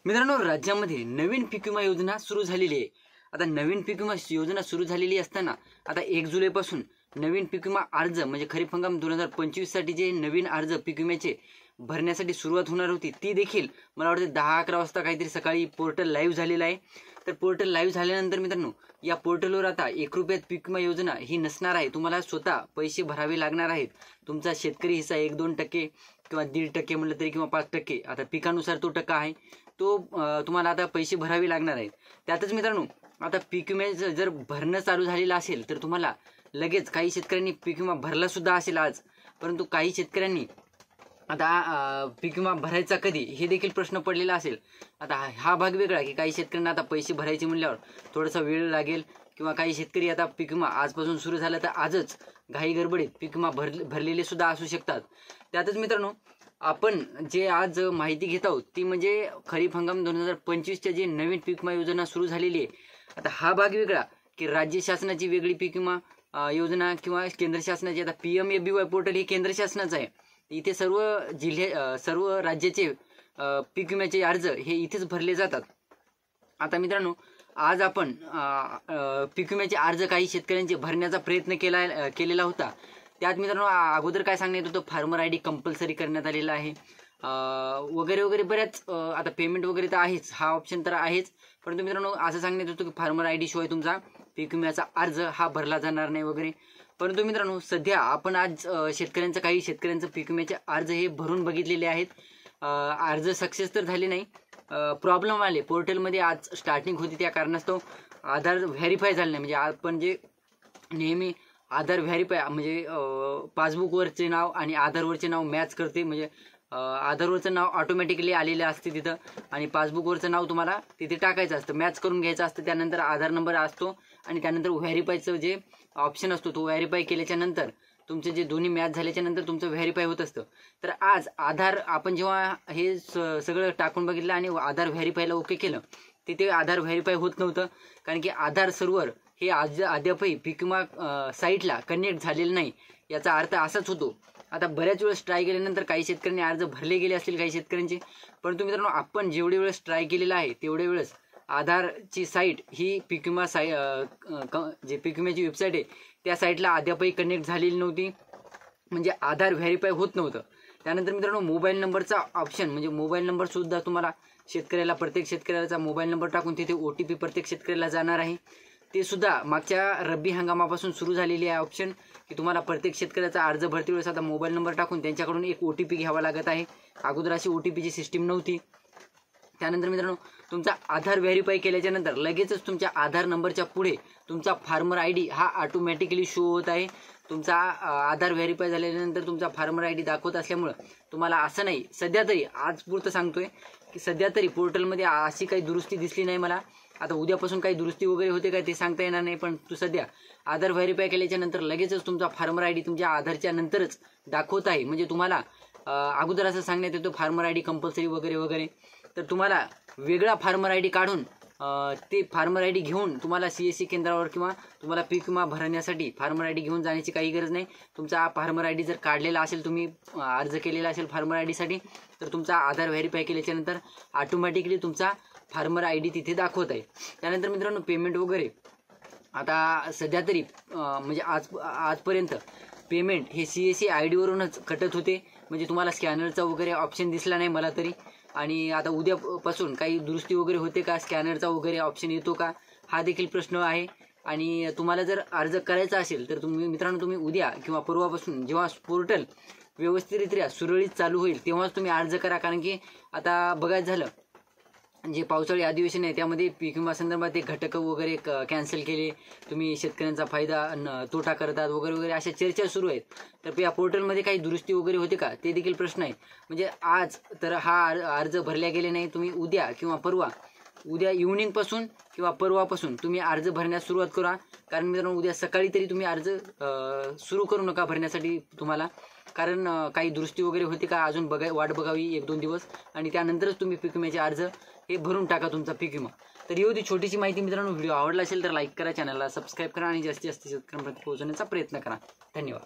मित्रांनो, राज्यामध्ये नवीन पीक विमा योजना सुरू झालेली आहे। आता नवीन पीक विमा योजना सुरू झालेली असताना आता 1 जुलैपासून नवीन पीक विमा अर्ज म्हणजे खरीप हंगाम 2025 साठी जे नवीन अर्ज पीक विम्याचे भरण्यासाठी सुरुवात होणार होती, ती देखील मला वाटते 10-11 वाजता काहीतरी सकाळी पोर्टल लाईव्ह झालेला आहे। तर पोर्टल लाईव्ह झाल्यानंतर मित्रांनो, या पोर्टलवर आता 1 रुपयात पीक विमा योजना ही नसणार आहे। तुम्हाला स्वतः पैसे भरावे लागणार आहेत। तुमचा शेतकरी हिस्सा 1-2% किंवा 1.5% म्हटलं तरी किंवा 5%, आता पिकानुसार तो टक्का आहे, तो तुम्हाला आता पैसे भरावे लागणार आहेत। त्यातच मित्रांनो, आता पीक विम्याचं जर भरणं चालू झालेलं असेल तर तुम्हाला लगेच काही शेतकऱ्यांनी पीक विमा भरला सुद्धा असेल आज, परंतु काही शेतकऱ्यांनी आता पीक विमा भरायचा कधी हे देखील प्रश्न पडलेला असेल। आता हा भाग वेगळा की काही शेतकऱ्यांना आता पैसे भरायचे म्हणल्यावर थोडासा वेळ लागेल, किंवा काही शेतकरी आता पीक विमा आजपासून सुरू झाला तर आजच घाई गडबडीत पीक विमा भरलेले सुद्धा असू शकतात। त्यातच मित्रांनो, आपण जे आज माहिती घेत आहोत ती म्हणजे खरीप हंगाम 2025च्या जे नवीन पीक विमा योजना सुरू झालेली आहे। आता हा भाग वेगळा की राज्य शासनाची वेगळी पीक विमा योजना किंवा केंद्र शासनाची। आता PMABY पोर्टल हे केंद्र शासनाचं आहे। इथे सर्व राज्याचे पीक विम्याचे अर्ज हे इथेच भरले जातात। आता मित्रांनो, आज आपण पीक विम्याचे अर्ज काही शेतकऱ्यांचे भरण्याचा प्रयत्न केलेला होता। त्यात मित्रांनो, अगोदर काय सांगण्यात होतं, फार्मर ID कंपल्सरी करण्यात आलेला आहे वगैरे वगैरे बऱ्याच। आता पेमेंट वगैरे तर आहेच, हा ऑप्शन तर आहेच, परंतु मित्रांनो असं सांगण्यात होतं की फार्मर ID शिवाय तुमचा पीक विम्याचा अर्ज हा भरला जाणार नाही वगैरे। परंतु मित्रांनो, सध्या आपण आज काही शेतकऱ्यांचं पीक विम्याचे अर्ज हे भरून बघितलेले आहेत। अर्ज सक्सेस तर झाले नाही, प्रॉब्लेम आले पोर्टलमध्ये। आज स्टार्टिंग होती त्या कारणास्तव आधार व्हेरीफाय झालं नाही। म्हणजे आपण जे नेहमी आधार व्हेरीफाय म्हणजे पासबुकवरचे नाव आणि आधारवरचे नाव मॅच करते, म्हणजे आधारवरचं नाव ऑटोमॅटिकली आलेलं असते तिथं आणि पासबुकवरचं नाव तुम्हाला तिथे टाकायचं असतं, मॅच करून घ्यायचं असतं। त्यानंतर आधार नंबर असतो आणि त्यानंतर व्हेरीफायचं जे ऑप्शन असतो तो व्हेरीफाय केल्याच्या नंतर तुमचे जे दोन्ही मॅच झाल्याच्या नंतर तुमचं व्हेरीफाय होत असतं। तर आज आधार आपण जेव्हा हे सगळं टाकून बघितलं आणि आधार व्हेरीफायला ओके केलं, तिथे आधार व्हेरीफाय होत नव्हतं, कारण की आधार सर्व्हर हे अद्यापही पीक विमा साईटला कनेक्ट झालेलं नाही। याचा अर्थ असाच होतो। आता बऱ्याच वेळेस ट्राय केल्यानंतर काही शेतकऱ्यांनी अर्ज भरले गेले असतील काही शेतकऱ्यांचे, परंतु मित्रांनो आपण जेवढे वेळेस ट्राय केलेला आहे तेवढे वेळेस आधारची साईट ही पीक विमा जे पीक विम्याची वेबसाईट आहे त्या साईटला अद्यापही कनेक्ट झालेली नव्हती, म्हणजे आधार व्हेरीफाय होत नव्हतं। त्यानंतर मित्रांनो, मोबाईल नंबरचा ऑप्शन म्हणजे मोबाईल नंबर सुद्धा तुम्हाला प्रत्येक शेतकऱ्याचा मोबाईल नंबर टाकून तिथे OTP प्रत्येक शेतकऱ्याला जाणार आहे। ते सुद्धा मागच्या रब्बी हंगामापासून सुरू झालेली आहे ऑप्शन, की तुम्हाला प्रत्येक शेतकऱ्याचा अर्ज भरते वेळेस आता मोबाईल नंबर टाकून त्यांच्याकडून एक OTP घ्यावा लागत आहे। अगोदर अशी OTPची सिस्टीम नव्हती। त्यानंतर मित्रांनो, तुमचा आधार व्हेरीफाय केल्याच्या नंतर लगेचच तुमच्या आधार नंबरच्या पुढे तुमचा फार्मर ID हा ऑटोमॅटिकली शो होत आहे। तुमचा आधार व्हेरीफाय झाल्यानंतर तुमचा फार्मर ID दाखवत असल्यामुळे तुम्हाला असं नाही, सध्या तरी आज पुरतं सांगतोय की सध्या तरी पोर्टलमध्ये अशी काही दुरुस्ती दिसली नाही मला। आता उद्यापासून काही दुरुस्ती वगैरे होते काय ते सांगता येणार नाही, पण सध्या आधार व्हेरीफाय केल्याच्या नंतर लगेचच तुमचा फार्मर ID तुमच्या आधारच्या नंतरच दाखवत आहे। म्हणजे तुम्हाला अगोदर असं सांगण्यात येतो फार्मर ID कंपल्सरी वगैरे वगैरे, तर तुम्हाला वेगळा फार्मर ID काढून ते फार्मर ID घेऊन तुम्हाला CSC केंद्रावर किंवा तुम्हाला पीक विमा भरण्यासाठी फार्मर ID घेऊन जाण्याची काही गरज नाही। तुमचा फार्मर ID जर काढलेला असेल, तुम्ही अर्ज केलेला असेल फार्मर ID साठी, तर तुमचा आधार व्हेरीफाय केल्याच्या नंतर ऑटोमॅटिकली तुमचा फार्मर ID तिथे दाखवत आहे। त्यानंतर मित्रांनो, पेमेंट वगैरे आता सध्या तरी म्हणजे आजपर्यंत पेमेंट हे CSC ID वरूनच कटत होते, म्हणजे तुम्हाला स्कॅनरचा वगैरे ऑप्शन दिसला नाही मला तरी। आणि आता उद्यापासून काही दुरुस्ती वगैरे होते का, स्कॅनरचा वगैरे ऑप्शन येतो का, हा देखील प्रश्न आहे। आणि तुम्हाला जर अर्ज करायचा असेल तर तुम्ही उद्या किंवा परवापासून जेव्हा पोर्टल व्यवस्थितरित्या सुरळीत चालू होईल तेव्हाच तुम्ही अर्ज करा, कारण की आता बघायचं झालं जे पावसाळी अधिवेशन आहे त्यामध्ये पीक विमा संदर्भात ते घटक वगैरे कॅन्सल केले, तुम्ही शेतकऱ्यांचा फायदा तोटा करतात वगैरे वगैरे अशा चर्चा सुरू आहेत। तर या पोर्टलमध्ये काही दुरुस्ती वगैरे होते का ते देखील प्रश्न आहे। म्हणजे आज तर हा अर्ज भरल्या गेले नाही, तुम्ही उद्या किंवा परवा, उद्या इव्हनिंगपासून किंवा परवापासून तुम्ही अर्ज भरण्यास सुरुवात करा, कारण मित्रांनो उद्या सकाळी तरी तुम्ही अर्ज सुरू करू नका भरण्यासाठी तुम्हाला, कारण काही दुरुस्ती वगैरे होते का अजून वाट बघावी 1-2 दिवस, आणि त्यानंतरच तुम्ही पीक विम्याचे अर्ज हे भरून टाका तुमचा पीक विमा। तर ही होती छोटीशी माहिती मित्रांनो। व्हिडिओ आवडला असेल तर लाईक करा, चॅनलला सबस्क्राईब करा आणि जास्तीत जास्त शेतकऱ्यांपर्यंत पोहोचवण्याचा प्रयत्न करा। धन्यवाद।